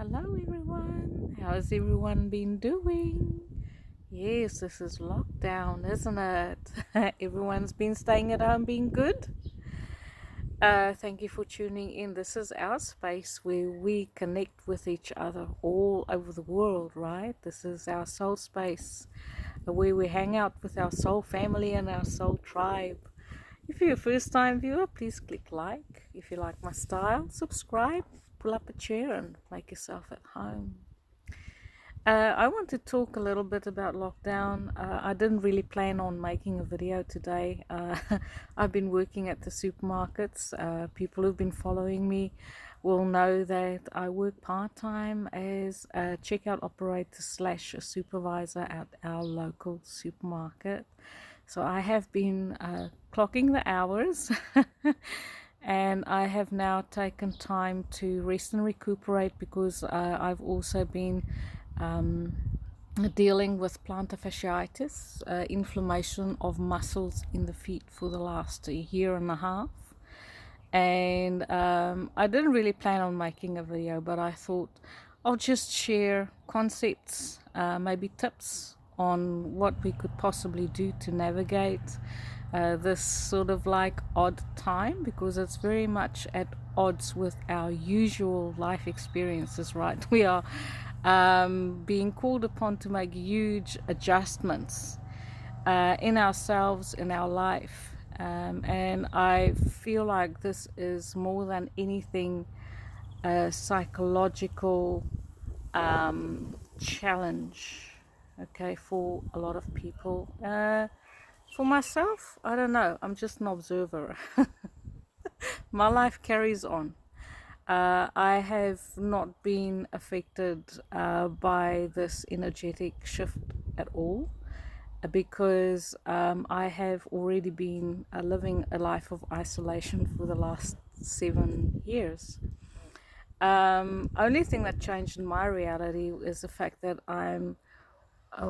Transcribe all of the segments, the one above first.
Hello everyone, how's everyone been doing? Yes, this is lockdown, isn't it? Everyone's been staying at home being good. Thank you for tuning in. This is our space where we connect with each other all over the world, right? This is our soul space where we hang out with our soul family and our soul tribe. If you're a first time viewer, please click like. If you like my style, subscribe, pull up a chair and make yourself at home. I want to talk a little bit about lockdown. I didn't really plan on making a video today. I've been working at the supermarkets. People who've been following me will know that I work part-time as a checkout operator slash a supervisor at our local supermarket. So I have been clocking the hours and I have now taken time to rest and recuperate because I've also been dealing with plantar fasciitis, inflammation of muscles in the feet for the last year and a half. And I didn't really plan on making a video, but I thought I'll just share concepts, maybe tips on what we could possibly do to navigate this sort of like odd time, because it's very much at odds with our usual life experiences, right? We are being called upon to make huge adjustments in ourselves, in our life. And I feel like this is more than anything a psychological challenge, okay, for a lot of people. For myself, I don't know, I'm just an observer. My life carries on. I have not been affected by this energetic shift at all because I have already been living a life of isolation for the last 7 years. Only thing that changed in my reality is the fact that I'm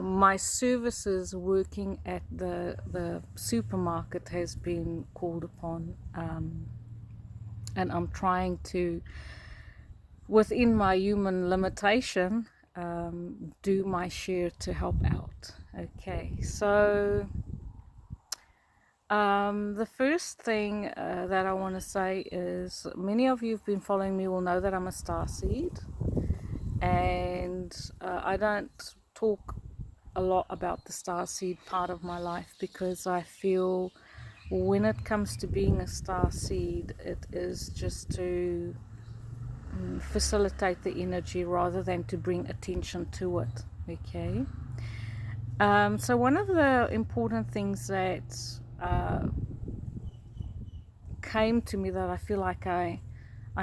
my services working at the supermarket has been called upon, and I'm trying to, within my human limitation, do my share to help out. Okay, so the first thing that I want to say is many of you who've been following me will know that I'm a star seed, and I don't talk a lot about the star seed part of my life because I feel when it comes to being a star seed, it is just to facilitate the energy rather than to bring attention to it. Okay. So one of the important things that came to me that I feel like I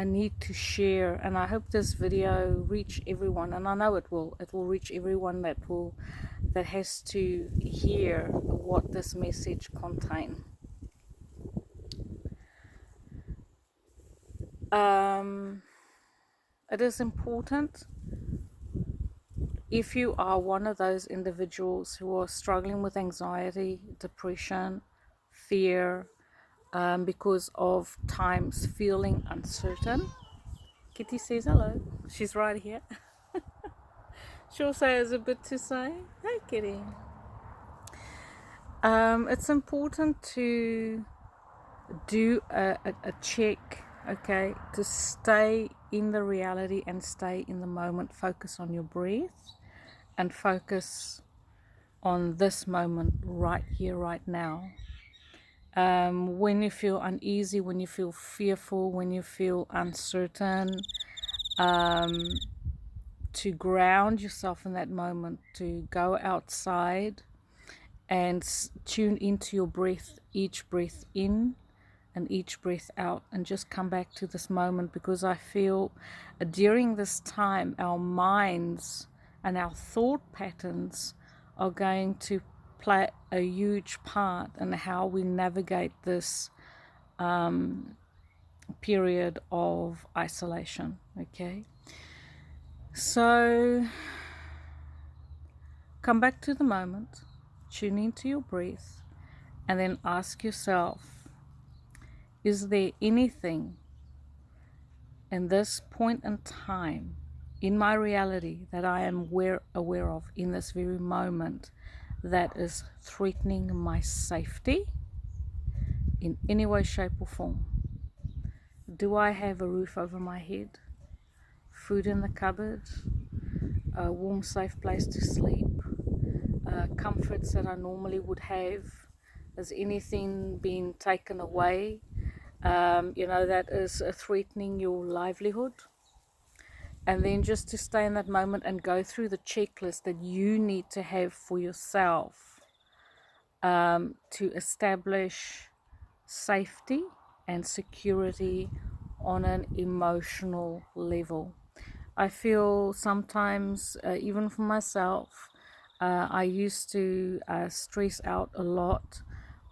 need to share, and I hope this video reach everyone, and I know it will reach everyone that has to hear what this message contains. It is important if you are one of those individuals who are struggling with anxiety, depression, fear, because of times feeling uncertain. Kitty says hello. She's right here. She also has a bit to say. Hey, Kitty. It's important to do a check, okay, to stay in the reality and stay in the moment. Focus on your breath and focus on this moment right here, right now. When you feel uneasy, when you feel fearful, when you feel uncertain, to ground yourself in that moment, to go outside and tune into your breath, each breath in and each breath out, and just come back to this moment, because I feel during this time our minds and our thought patterns are going to play a huge part in how we navigate this period of isolation. Okay, so come back to the moment, tune into your breath, and then ask yourself, is there anything in this point in time in my reality that I am aware of in this very moment that is threatening my safety in any way, shape, or form? Do I have a roof over my head, food in the cupboard, a warm, safe place to sleep, comforts that I normally would have? Has anything been taken away? That is threatening your livelihood. And then just to stay in that moment and go through the checklist that you need to have for yourself to establish safety and security on an emotional level. I feel sometimes, even for myself, I used to stress out a lot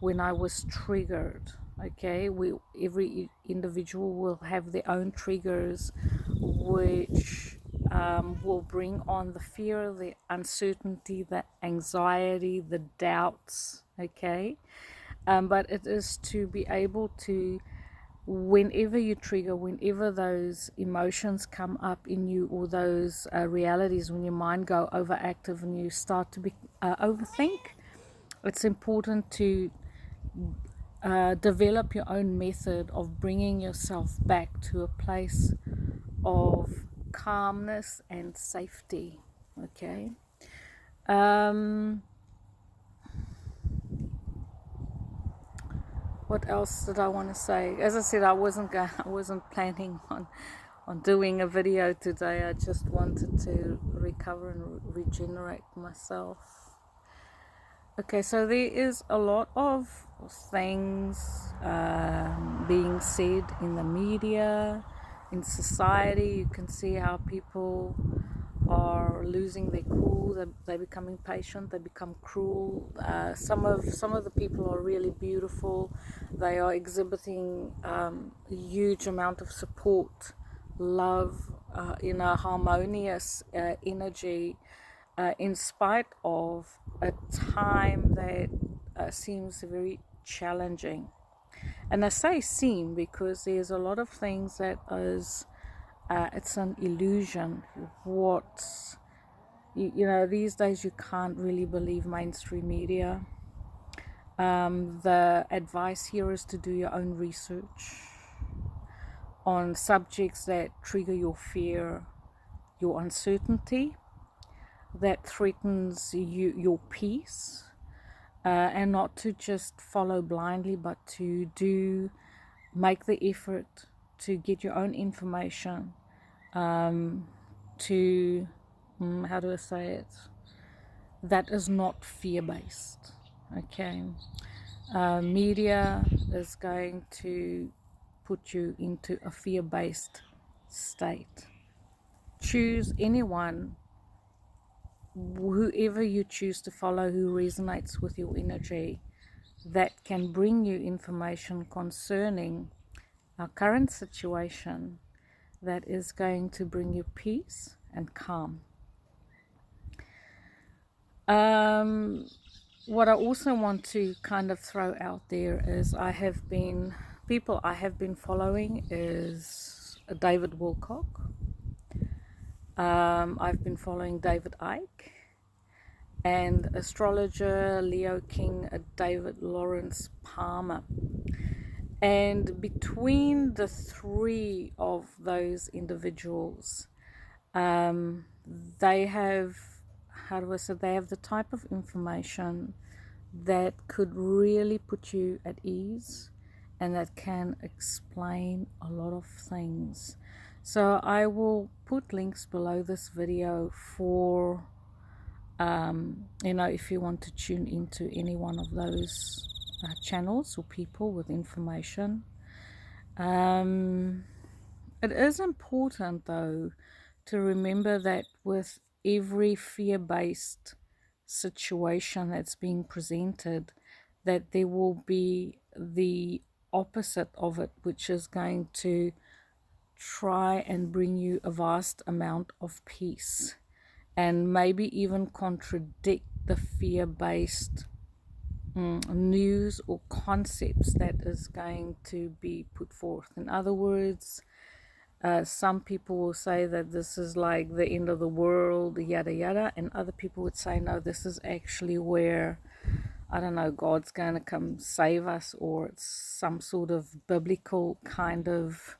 when I was triggered. Okay, every individual will have their own triggers, which will bring on the fear, the uncertainty, the anxiety, the doubts. Okay, but it is to be able to, whenever you trigger, whenever those emotions come up in you, or those realities, when your mind go overactive and you start to overthink, it's important to develop your own method of bringing yourself back to a place of calmness and safety. Okay. What else did I want to say? As I said, I wasn't planning on doing a video today. I just wanted to recover and regenerate myself. Okay, so there is a lot of things being said in the media, in society. You can see how people are losing their cool. They become impatient. They become cruel. Some of the people are really beautiful. They are exhibiting a huge amount of support, love, in a harmonious energy, in spite of a time that seems very challenging. And I say seem because there's a lot of things that is it's an illusion. These days you can't really believe mainstream media. The advice here is to do your own research on subjects that trigger your fear, your uncertainty, that threatens your peace, and not to just follow blindly, but to make the effort to get your own information, to how do I say it, that is not fear-based. Okay, media is going to put you into a fear-based state. Choose anyone, whoever you choose to follow, who resonates with your energy, that can bring you information concerning our current situation that is going to bring you peace and calm. What I also want to kind of throw out there is people I have been following is David Wilcock. I've been following David Icke, and astrologer Leo King, David Lawrence Palmer. And between the three of those individuals, they have, they have the type of information that could really put you at ease and that can explain a lot of things. So I will put links below this video for if you want to tune into any one of those channels or people with information. It is important, though, to remember that with every fear-based situation that's being presented, that there will be the opposite of it, which is going to try and bring you a vast amount of peace, and maybe even contradict the fear-based news or concepts that is going to be put forth. In other words, Some people will say that this is like the end of the world, yada yada, and other people would say, no, this is actually where, I don't know, God's going to come save us, or it's some sort of biblical kind of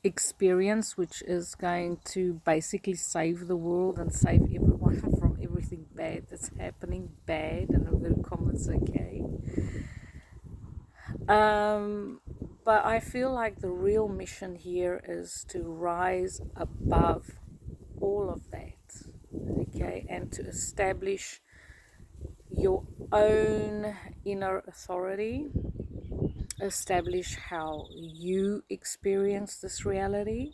experience which is going to basically save the world and save everyone from everything bad that's happening, bad in inverted commas, okay? But I feel like the real mission here is to rise above all of that, okay, and to establish your own inner authority, establish how you experience this reality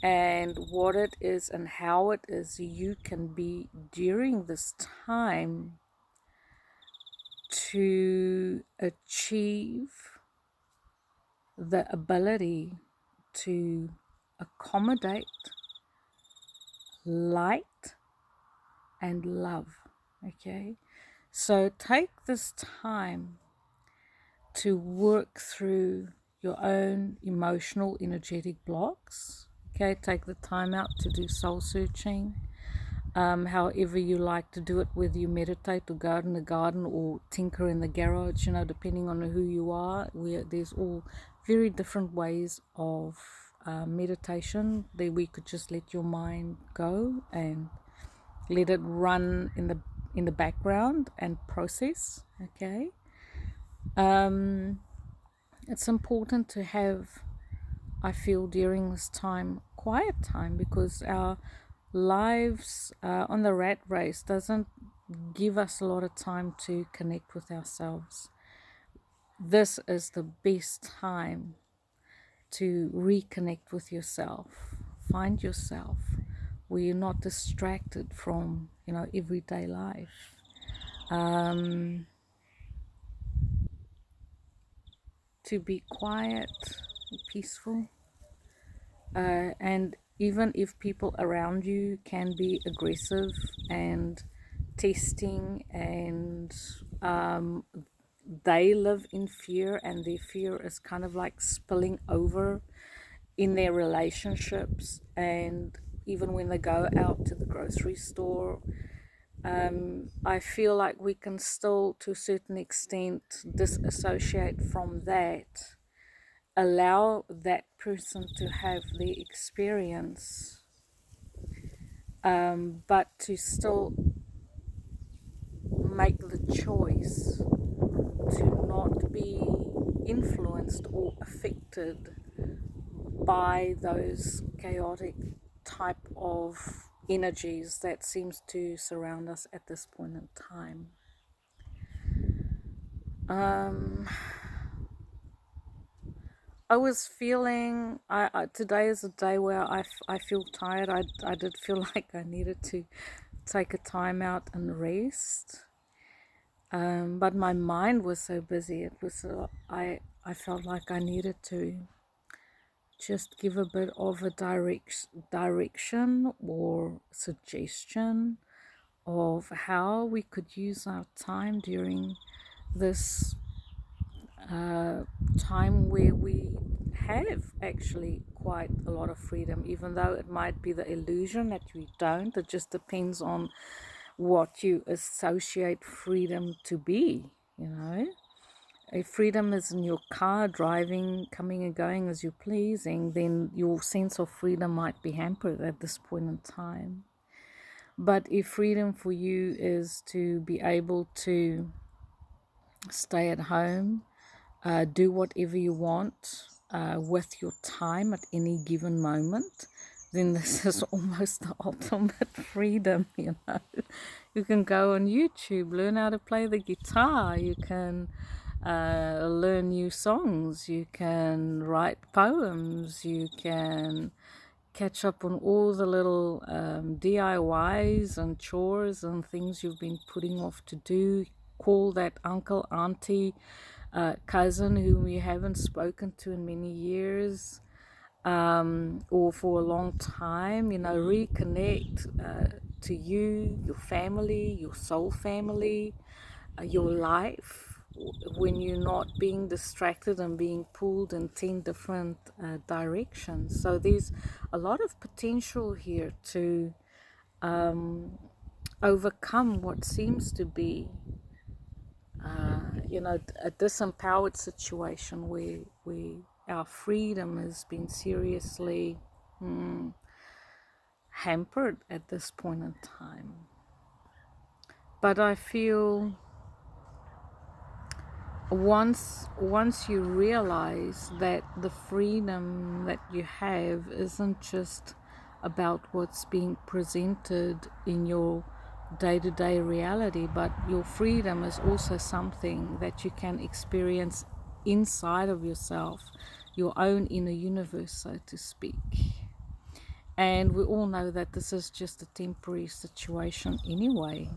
and what it is and how it is you can be during this time to achieve the ability to accommodate light and love. Okay, so take this time to work through your own emotional, energetic blocks. Okay, take the time out to do soul searching. However you like to do it, whether you meditate or go out in the garden or tinker in the garage, depending on who you are. There's all very different ways of meditation. That we could just let your mind go and let it run in the background and process. Okay, it's important to have, I feel, during this time, quiet time, because our lives on the rat race doesn't give us a lot of time to connect with ourselves. This is the best time to reconnect with yourself, find yourself where you're not distracted from everyday life. To be quiet, peaceful, and even if people around you can be aggressive and testing, and they live in fear, and their fear is kind of like spilling over in their relationships, and even when they go out to the grocery store, I feel like we can still, to a certain extent, disassociate from that, allow that person to have the experience, but to still make the choice to not be influenced or affected by those chaotic type of energies that seems to surround us at this point in time. I was feeling, today is a day where I feel tired. I did feel like I needed to take a time out and rest. But my mind was so busy. It was I felt like I needed to just give a bit of a direction or suggestion of how we could use our time during this time where we have actually quite a lot of freedom, even though it might be the illusion that we don't. It just depends on what you associate freedom to be. If freedom is in your car, driving, coming and going as you're pleasing, then your sense of freedom might be hampered at this point in time. But if freedom for you is to be able to stay at home, do whatever you want with your time at any given moment, then this is almost the ultimate freedom. You can go on YouTube, learn how to play the guitar, you can learn new songs, you can write poems, you can catch up on all the little DIYs and chores and things you've been putting off to do. Call that uncle, auntie, cousin whom you haven't spoken to in many years, or for a long time. Reconnect to you, your family, your soul family, your life, when you're not being distracted and being pulled in 10 different directions. So there's a lot of potential here to overcome what seems to be a disempowered situation where our freedom has been seriously hampered at this point in time. But I feel once you realize that the freedom that you have isn't just about what's being presented in your day-to-day reality, but your freedom is also something that you can experience inside of yourself, your own inner universe, so to speak. And we all know that this is just a temporary situation anyway.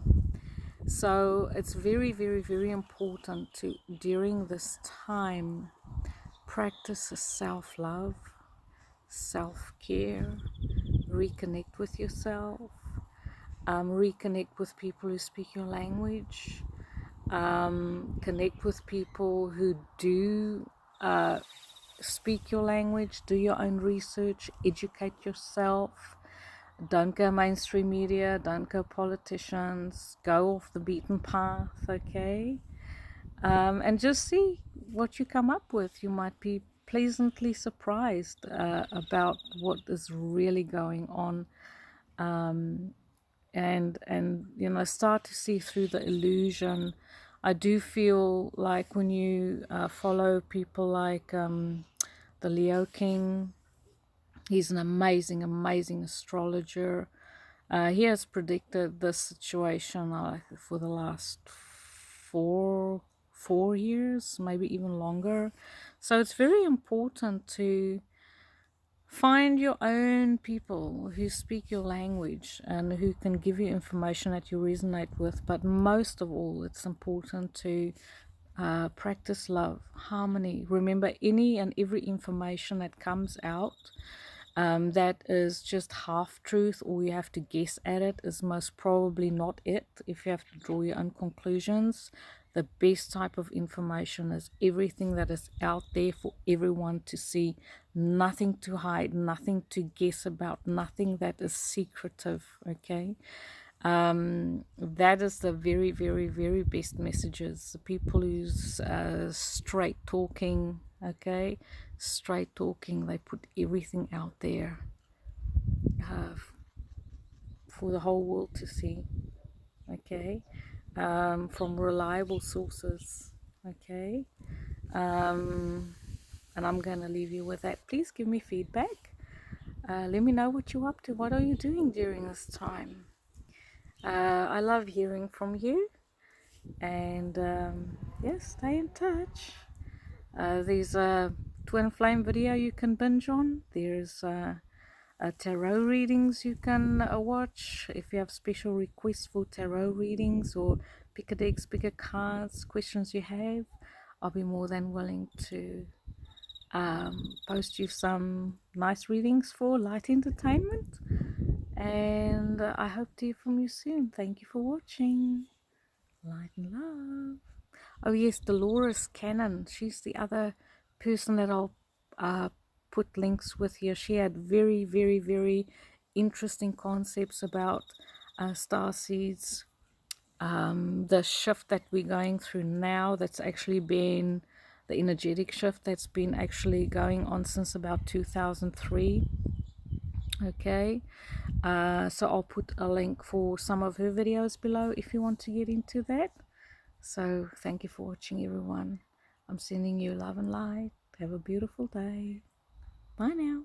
So it's very, very, very important to, during this time, practice self-love, self-care, reconnect with yourself, reconnect with people who speak your language, connect with people who do speak your language, do your own research, educate yourself. Don't go mainstream media, don't go politicians, go off the beaten path, okay? And just see what you come up with. You might be pleasantly surprised about what is really going on, and start to see through the illusion. I do feel like when you follow people like the Leo King, he's an amazing, amazing astrologer. He has predicted this situation for the last four years, maybe even longer. So it's very important to find your own people who speak your language and who can give you information that you resonate with. But most of all, it's important to practice love, harmony. Remember, any and every information that comes out that is just half truth, or you have to guess at it, is most probably not it. If you have to draw your own conclusions, the best type of information is everything that is out there for everyone to see. Nothing to hide, nothing to guess about, nothing that is secretive, okay? That is the very, very, very best messages. The people who's straight talking, okay, straight talking, they put everything out there for the whole world to see, okay, from reliable sources, okay. And I'm gonna leave you with that. Please give me feedback. Let me know what you're up to. What are you doing during this time? I love hearing from you, and yes, stay in touch. There's a twin flame video you can binge on. There's tarot readings you can watch if you have special requests for tarot readings, or pick a decks, pick a cards, questions you have. I'll be more than willing to post you some nice readings for light entertainment. And I hope to hear from you soon. Thank you for watching. Light and love. Oh yes, Dolores Cannon. She's the other person that I'll put links with here. She had very, very, very interesting concepts about star seeds. The shift that we're going through now, that's actually been the energetic shift that's been actually going on since about 2003. Okay, so I'll put a link for some of her videos below if you want to get into that. So thank you for watching, everyone. I'm sending you love and light. Have a beautiful day. Bye now.